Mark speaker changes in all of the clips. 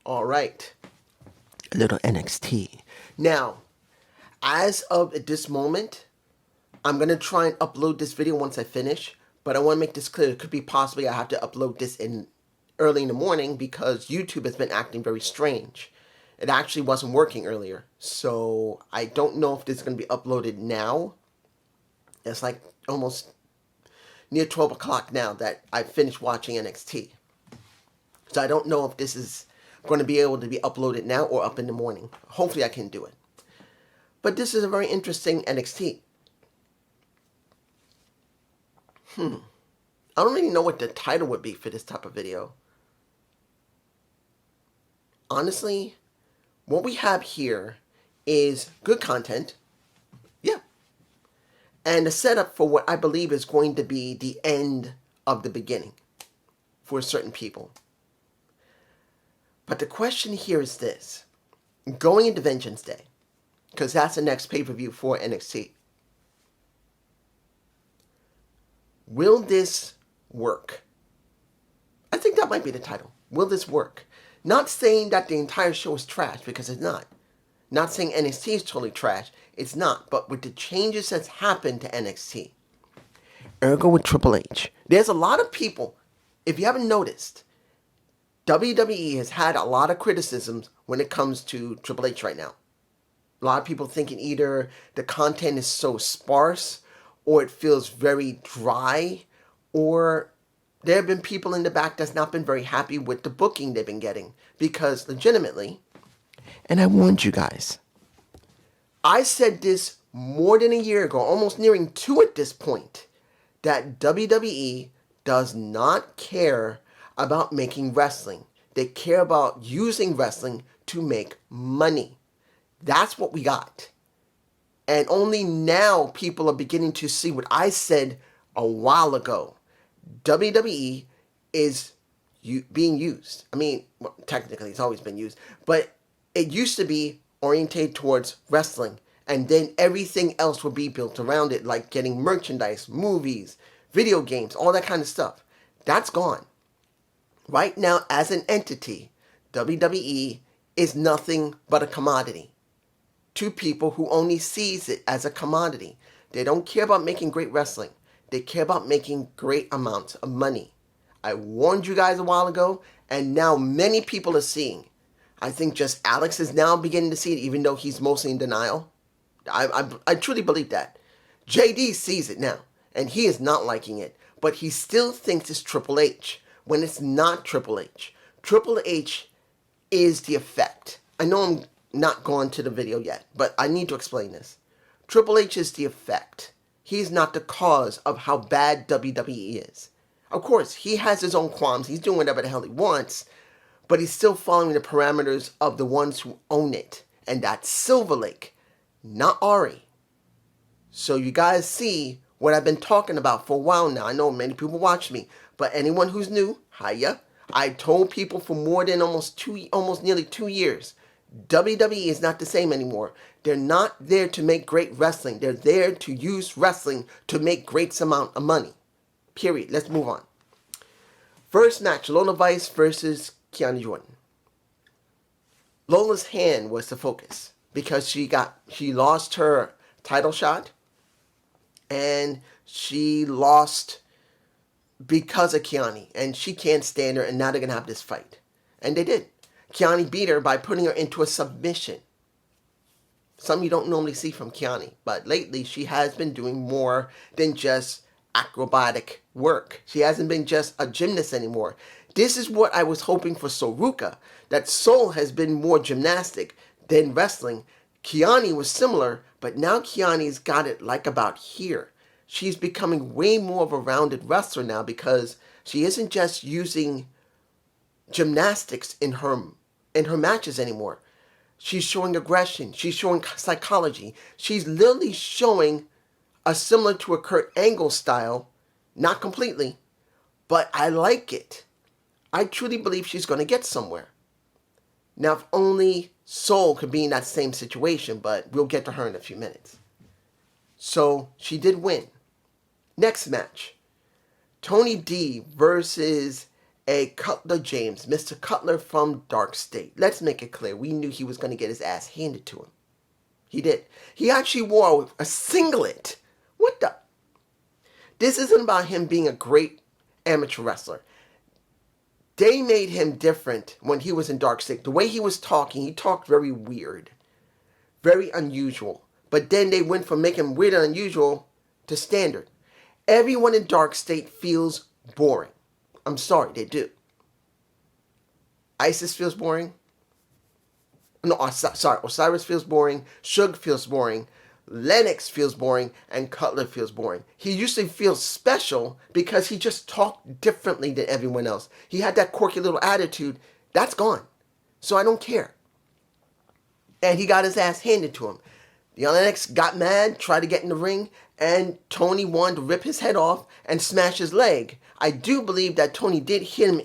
Speaker 1: All right. A little NXT. Now, as of this moment, I'm going to try and upload this video once I finish. But I want to make this clear. It could be possibly I have to upload this in early in the morning because YouTube has been acting very strange. It actually wasn't working earlier. So I don't know if this is going to be uploaded now. It's like almost near 12 o'clock now that I finished watching NXT. So I don't know if this is going to be able to be uploaded now or up in the morning. Hopefully I can do it. But this is a very interesting NXT. I don't really know what the title would be for this type of video. Honestly, what we have here is good content. Yeah. And a setup for what I believe is going to be the end of the beginning for certain people. But the question here is this. Going into Vengeance Day, because that's the next pay-per-view for NXT. Will this work? I think that might be the title. Will this work? Not saying that the entire show is trash, because it's not. Not saying NXT is totally trash. It's not. But with the changes that's happened to NXT, ergo with Triple H, there's a lot of people, if you haven't noticed, WWE has had a lot of criticisms when it comes to Triple H right now. A lot of people thinking either the content is so sparse, or it feels very dry, or there have been people in the back that's not been very happy with the booking they've been getting. Because legitimately, and I warned you guys, I said this more than a year ago, almost nearing 2 at this point, that WWE does not care about making wrestling. They care about using wrestling to make money. That's what we got. And only now people are beginning to see what I said a while ago. WWE is being used. I mean, well, technically it's always been used. But it used to be oriented towards wrestling. And then everything else would be built around it, like getting merchandise, movies, video games, all that kind of stuff. That's gone. Right now, as an entity, WWE is nothing but a commodity to people who only sees it as a commodity. They don't care about making great wrestling. They care about making great amounts of money. I warned you guys a while ago, and now many people are seeing. I think just Alex is now beginning to see it, even though he's mostly in denial. I truly believe that. JD sees it now, and he is not liking it, but he still thinks it's Triple H, when it's not Triple H. Triple H is the effect. I know I'm not going to the video yet, but I need to explain this. Triple H is the effect. He's not the cause of how bad WWE is. Of course, he has his own qualms. He's doing whatever the hell he wants, but he's still following the parameters of the ones who own it. And that's Silver Lake, not Ari. So you guys see what I've been talking about for a while now. I know many people watch me, but anyone who's new, hiya. I told people for more than almost nearly 2 years, WWE is not the same anymore. They're not there to make great wrestling. They're there to use wrestling to make great amount of money. Period. Let's move on. First match, Lola Vice versus Kiana Jordan. Lola's hand was the focus because she lost her title shot, and she lost because of Kiani, and she can't stand her, and now they're going to have this fight. And they did. Kiani beat her by putting her into a submission. Something you don't normally see from Kiani, but lately she has been doing more than just acrobatic work. She hasn't been just a gymnast anymore. This is what I was hoping for Soruka, that Sol has been more gymnastic than wrestling. Kiani was similar, but now Kiani's got it like about here. She's becoming way more of a rounded wrestler now because she isn't just using gymnastics in her matches anymore. She's showing aggression. She's showing psychology. She's literally showing a similar to a Kurt Angle style, not completely, but I like it. I truly believe she's going to get somewhere. Now, if only Sol could be in that same situation, but we'll get to her in a few minutes. So she did win. Next match, Tony D versus a Cutler James, Mr. Cutler from Dark State. Let's make it clear. We knew he was going to get his ass handed to him. He did. He actually wore a singlet. What the? This isn't about him being a great amateur wrestler. They made him different when he was in Dark State. The way he was talking, he talked very weird. Very unusual. But then they went from making him weird and unusual to standard. Everyone in Dark State feels boring. I'm sorry, they do. Isis feels boring. No, sorry. Osiris feels boring. Suge feels boring. Lennox feels boring. And Cutler feels boring. He usually feels special because he just talked differently than everyone else. He had that quirky little attitude. That's gone. So I don't care. And he got his ass handed to him. Lennox got mad, tried to get in the ring, and Tony wanted to rip his head off and smash his leg. I do believe that Tony did hit him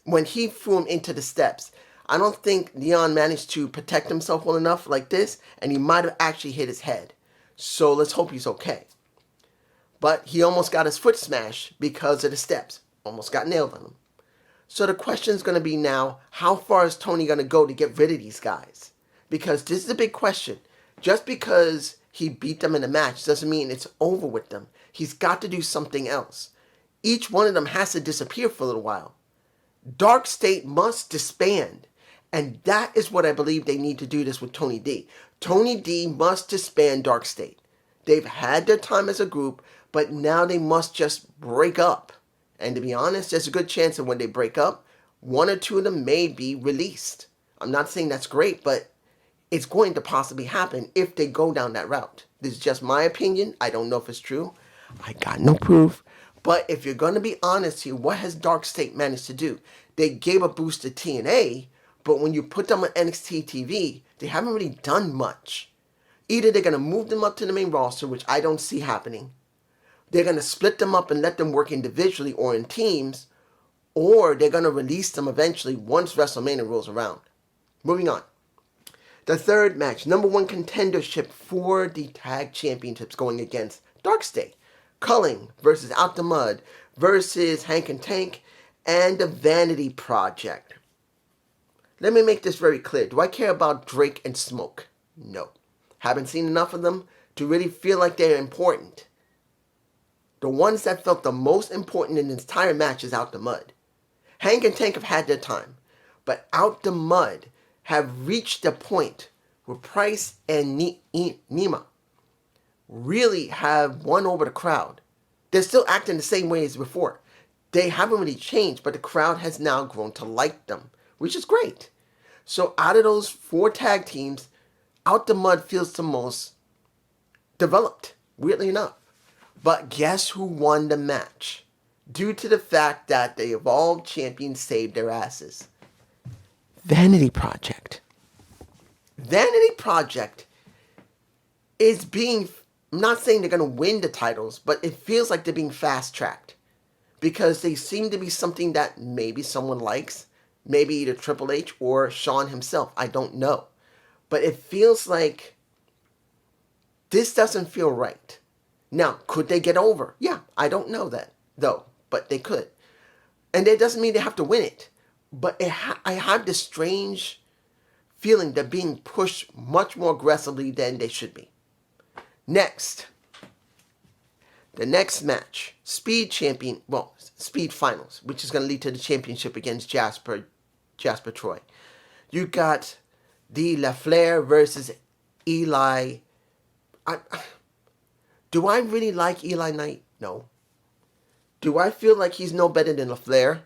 Speaker 1: when he threw him into the steps. I don't think Leon managed to protect himself well enough like this, and he might have actually hit his head. So let's hope he's okay. But he almost got his foot smashed because of the steps. Almost got nailed on him. So the question is going to be now, how far is Tony going to go to get rid of these guys? Because this is a big question. Just because he beat them in a match doesn't mean it's over with them. He's got to do something else. Each one of them has to disappear for a little while. Dark State must disband. And that is what I believe they need to do this with Tony D. Tony D must disband Dark State. They've had their time as a group, but now they must just break up. And to be honest, there's a good chance that when they break up, one or two of them may be released. I'm not saying that's great, but it's going to possibly happen if they go down that route. This is just my opinion. I don't know if it's true. I got no proof. But if you're going to be honest here, what has Dark State managed to do? They gave a boost to TNA, but when you put them on NXT TV, they haven't really done much. Either they're going to move them up to the main roster, which I don't see happening. They're going to split them up and let them work individually or in teams, or they're going to release them eventually once WrestleMania rolls around. Moving on. The third match, number one contendership for the tag championships going against Dark State. Culling versus Out the Mud versus Hank and Tank and the Vanity Project. Let me make this very clear. Do I care about Drake and Smoke? No. Haven't seen enough of them to really feel like they're important. The ones that felt the most important in the entire match is Out the Mud. Hank and Tank have had their time, but Out the Mud have reached the point where Price and Nima really have won over the crowd. They're still acting the same way as before. They haven't really changed, but the crowd has now grown to like them, which is great. So out of those four tag teams, Out the Mud feels the most developed, weirdly enough. But guess who won the match? Due to the fact that the Evolved Champions saved their asses. Vanity Project. Vanity Project is being, I'm not saying they're going to win the titles, but it feels like they're being fast-tracked. Because they seem to be something that maybe someone likes. Maybe either Triple H or Shawn himself. I don't know. But it feels like this doesn't feel right. Now, could they get over? Yeah, I don't know that, though. But they could. And that doesn't mean they have to win it. But I have this strange feeling they're being pushed much more aggressively than they should be. Next. The next match. Speed Finals, which is going to lead to the championship against Jasper Troy. You got the LaFleur versus Eli. Do I really like Eli Knight? No. Do I feel like he's no better than LaFleur?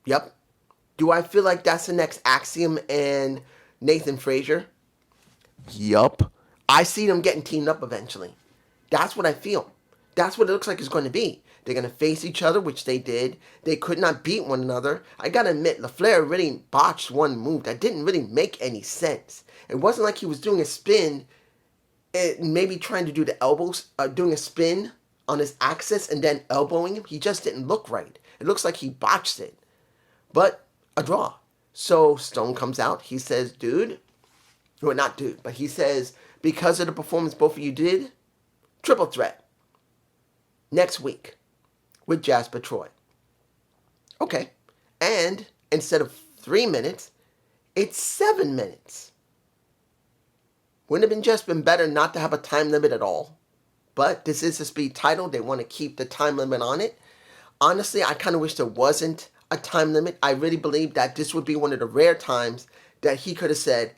Speaker 1: Yep. Do I feel like that's the next Axiom and Nathan Frazier? Yup. I see them getting teamed up eventually. That's what I feel. That's what it looks like it's going to be. They're going to face each other, which they did. They could not beat one another. I got to admit, LaFleur really botched one move that didn't really make any sense. It wasn't like he was doing a spin and maybe trying to do the elbows, doing a spin on his axis and then elbowing him. He just didn't look right. It looks like he botched it. But a draw. So Stone comes out. He says, dude, well, not dude, but he says, because of the performance both of you did, triple threat next week with Jasper Troy. Okay. And instead of 3 minutes, it's 7 minutes. Wouldn't it have been better not to have a time limit at all? But this is a speed title. They want to keep the time limit on it. Honestly, I kind of wish there wasn't a time limit. I really believe that this would be one of the rare times that he could have said,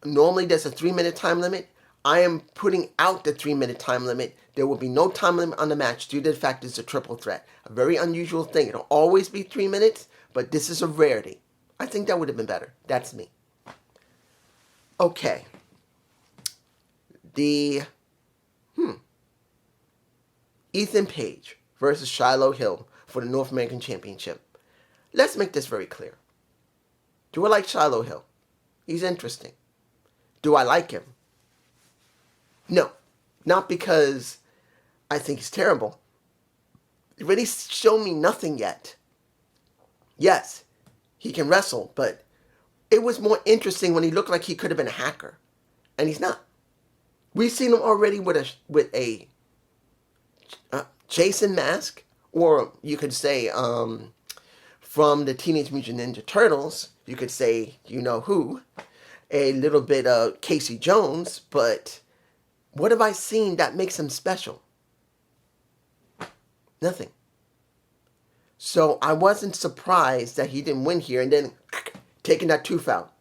Speaker 1: normally there's a 3-minute time limit. I am putting out the 3-minute time limit. There will be no time limit on the match due to the fact it's a triple threat. A very unusual thing. It'll always be 3 minutes, but this is a rarity. I think that would have been better. That's me. Okay. The Ethan Page versus Shiloh Hill for the North American Championship. Let's make this very clear. Do I like Shiloh Hill? He's interesting. Do I like him? No. Not because I think he's terrible. He really shown me nothing yet. Yes, he can wrestle, but it was more interesting when he looked like he could have been a hacker. And he's not. We've seen him already with a Jason mask, or you could say from the Teenage Mutant Ninja Turtles, you could say you know who, a little bit of Casey Jones, but what have I seen that makes him special? Nothing. So I wasn't surprised that he didn't win here and then taking that tooth out.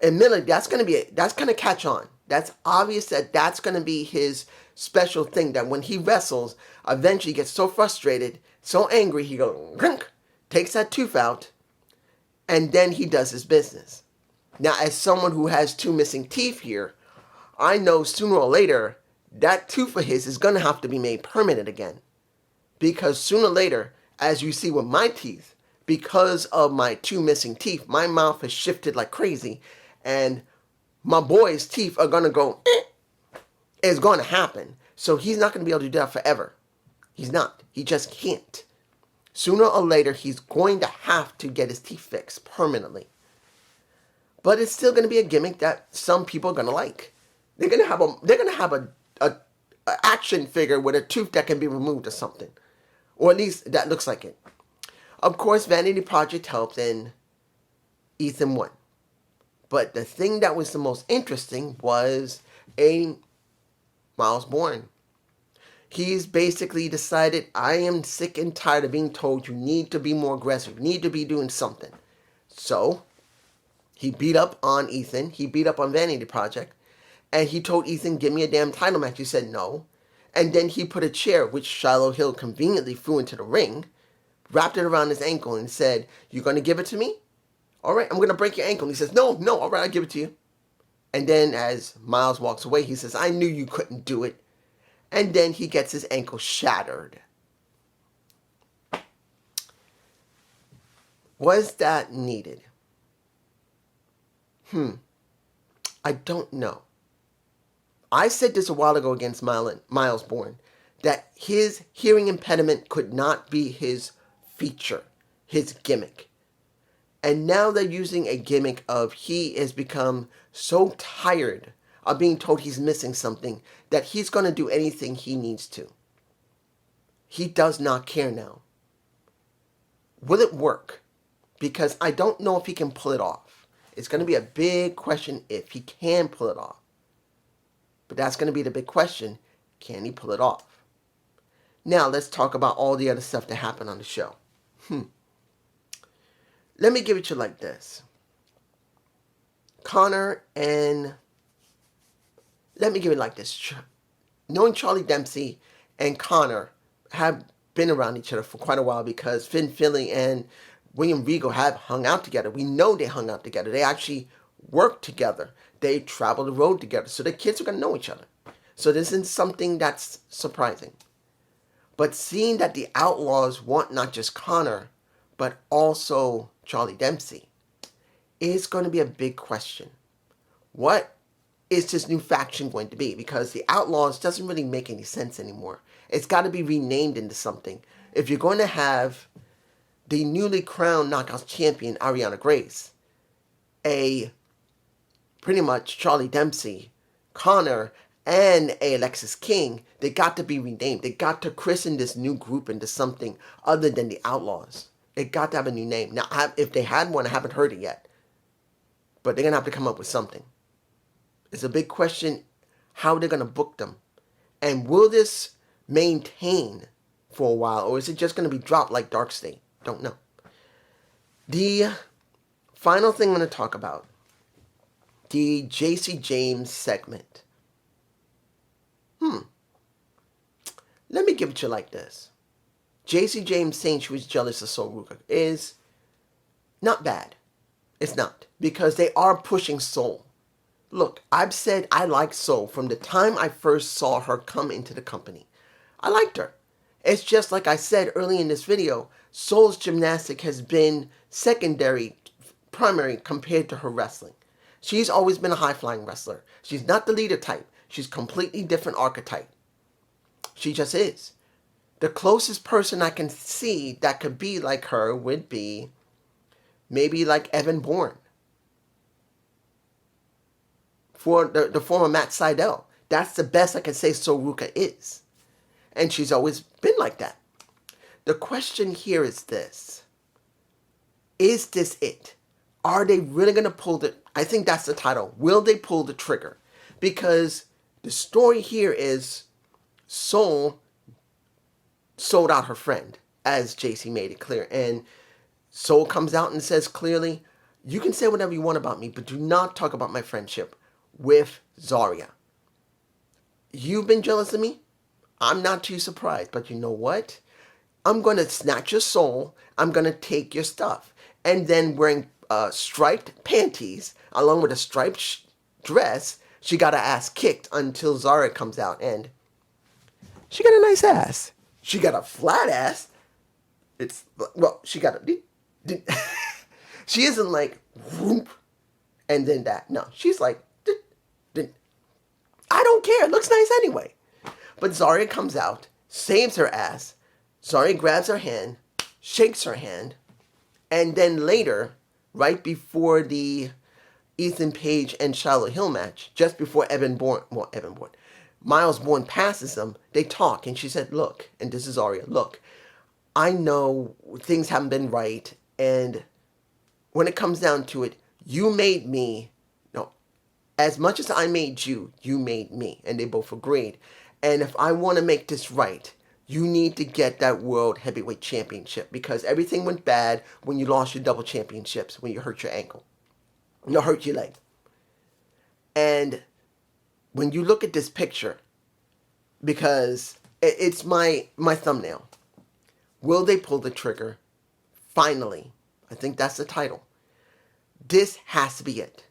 Speaker 1: Admittedly, that's going to catch on. That's obvious that that's going to be his special thing, that when he wrestles, eventually gets so frustrated, so angry, he goes, takes that tooth out, and then he does his business. Now, as someone who has 2 missing teeth here, I know sooner or later, that tooth of his is going to have to be made permanent again. Because sooner or later, as you see with my teeth, because of my 2 missing teeth, my mouth has shifted like crazy, and my boy's teeth are going to go, it's going to happen. So he's not going to be able to do that forever. He's not. He just can't. Sooner or later, he's going to have to get his teeth fixed permanently. But it's still going to be a gimmick that some people are going to like. They're going to have a action figure with a tooth that can be removed or something. Or at least that looks like it. Of course, Vanity Project helped and Ethan won. But the thing that was the most interesting was a Miles Bourne. He's basically decided, I am sick and tired of being told you need to be more aggressive, you need to be doing something. So, he beat up on Ethan, he beat up on Vanity Project, and he told Ethan, give me a damn title match. He said no. And then he put a chair, which Shiloh Hill conveniently threw into the ring, wrapped it around his ankle and said, you're going to give it to me? All right, I'm going to break your ankle. And he says, no, all right, I'll give it to you. And then as Miles walks away, he says, I knew you couldn't do it. And then he gets his ankle shattered. Was that needed? I don't know. I said this a while ago against Miles Bourne, that his hearing impediment could not be his feature, his gimmick. And now they're using a gimmick of he has become so tired of being told he's missing something that he's going to do anything he needs to. He does not care now. Will it work? Because I don't know if he can pull it off. It's going to be a big question if he can pull it off. But that's going to be the big question. Can he pull it off? Now let's talk about all the other stuff that happened on the show. Let me give it to you like this. Connor and... Let me give it like this. Knowing Charlie Dempsey and Connor have been around each other for quite a while because Finn Finley and William Regal have hung out together. We know they hung out together. They actually worked together. They traveled the road together. So the kids are going to know each other. So this isn't something that's surprising. But seeing that the Outlaws want not just Connor, but also Charlie Dempsey, is going to be a big question. What is this new faction going to be? Because the Outlaws doesn't really make any sense anymore. It's got to be renamed into something. If you're going to have the newly crowned Knockouts champion, Ariana Grace, pretty much Charlie Dempsey, Connor, and Alexis King, they got to be renamed. They got to christen this new group into something other than the Outlaws. It got to have a new name. Now, if they had one, I haven't heard it yet. But they're going to have to come up with something. It's a big question how they're going to book them. And will this maintain for a while, or is it just going to be dropped like Dark State? Don't know. The final thing I'm going to talk about, the JC James segment. Let me give it to you like this. JC James saying she was jealous of Sol Ruka is not bad. It's not. Because they are pushing Sol. Look, I've said I like Sol from the time I first saw her come into the company. I liked her. It's just like I said early in this video, Sol's gymnastic has been secondary, primary compared to her wrestling. She's always been a high-flying wrestler. She's not the leader type. She's completely different archetype. She just is. The closest person I can see that could be like her would be maybe like Evan Bourne. For the former Matt Sydal. That's the best I can say Sol Ruka is. And she's always been like that. The question here is this. Is this it? Are they really going to pull the... I think that's the title. Will they pull the trigger? Because the story here is Sol sold out her friend, as JC made it clear. And Sol comes out and says clearly, you can say whatever you want about me, but do not talk about my friendship with Zaria. You've been jealous of me? I'm not too surprised, but you know what? I'm going to snatch your soul. I'm going to take your stuff. And then wearing striped panties, along with a striped dress, she got her ass kicked until Zaria comes out. And she got a nice ass. She got a flat ass. She got a... she isn't like, whoop, and then that. No, she's like, I don't care. It looks nice anyway. But Zaria comes out, saves her ass. Zaria grabs her hand, shakes her hand, and then later, right before the Ethan Page and Charlotte Hill match, just before Miles Bourne passes them, they talk, and she said, look, and this is Zaria, look, I know things haven't been right, and when it comes down to it, you made me, as much as I made you, you made me. And they both agreed. And if I want to make this right, you need to get that World Heavyweight Championship. Because everything went bad when you lost your double championships, when you hurt your ankle. Hurt your leg. And when you look at this picture, because it's my thumbnail, will they pull the trigger? Finally. I think that's the title. This has to be it.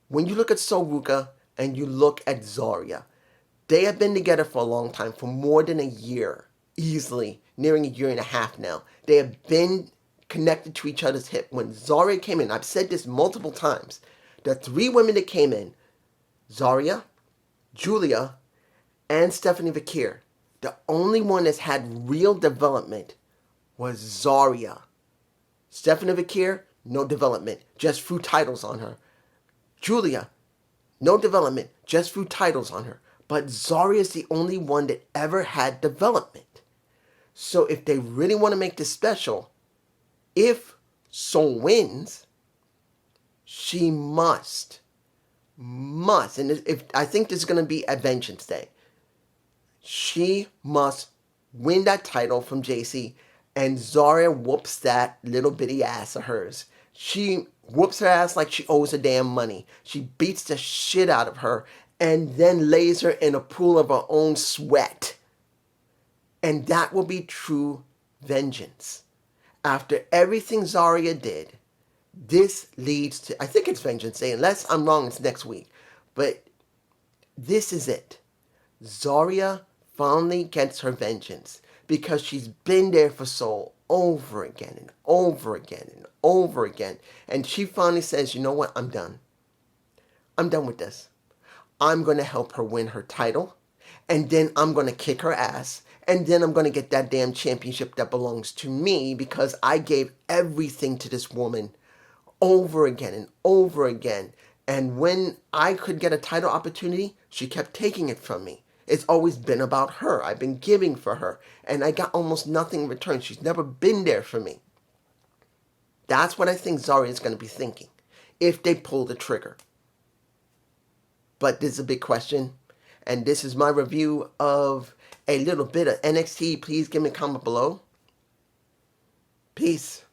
Speaker 1: When you look at Sol Ruka and you look at Zaria, they have been together for a long time, for more than a year, easily, nearing a year and a half now. They have been connected to each other's hip. When Zaria came in, I've said this multiple times, the three women that came in, Zaria, Julia, and Stephanie Vakir, the only one that's had real development was Zaria. Stephanie Vakir, no development, just threw titles on her. Julia, no development, just threw titles on her. But Zaria is the only one that ever had development. So if they really want to make this special, if Sol wins, she must, and if I think this is going to be at Vengeance Day, she must win that title from JC, and Zaria whoops that little bitty ass of hers. She whoops her ass like she owes her damn money. She beats the shit out of her and then lays her in a pool of her own sweat. And that will be true vengeance. After everything Zaria did, this leads to, I think it's Vengeance Day, unless I'm wrong, it's next week. But this is it. Zaria finally gets her vengeance because she's been there for Sol over again and over again and over again. And she finally says, you know what? I'm done. I'm done with this. I'm going to help her win her title. And then I'm going to kick her ass. And then I'm going to get that damn championship that belongs to me because I gave everything to this woman over again and over again. And when I could get a title opportunity, she kept taking it from me. It's always been about her. I've been giving for her. And I got almost nothing in return. She's never been there for me. That's what I think Zaria is going to be thinking if they pull the trigger. But this is a big question. And this is my review of a little bit of NXT. Please give me a comment below. Peace.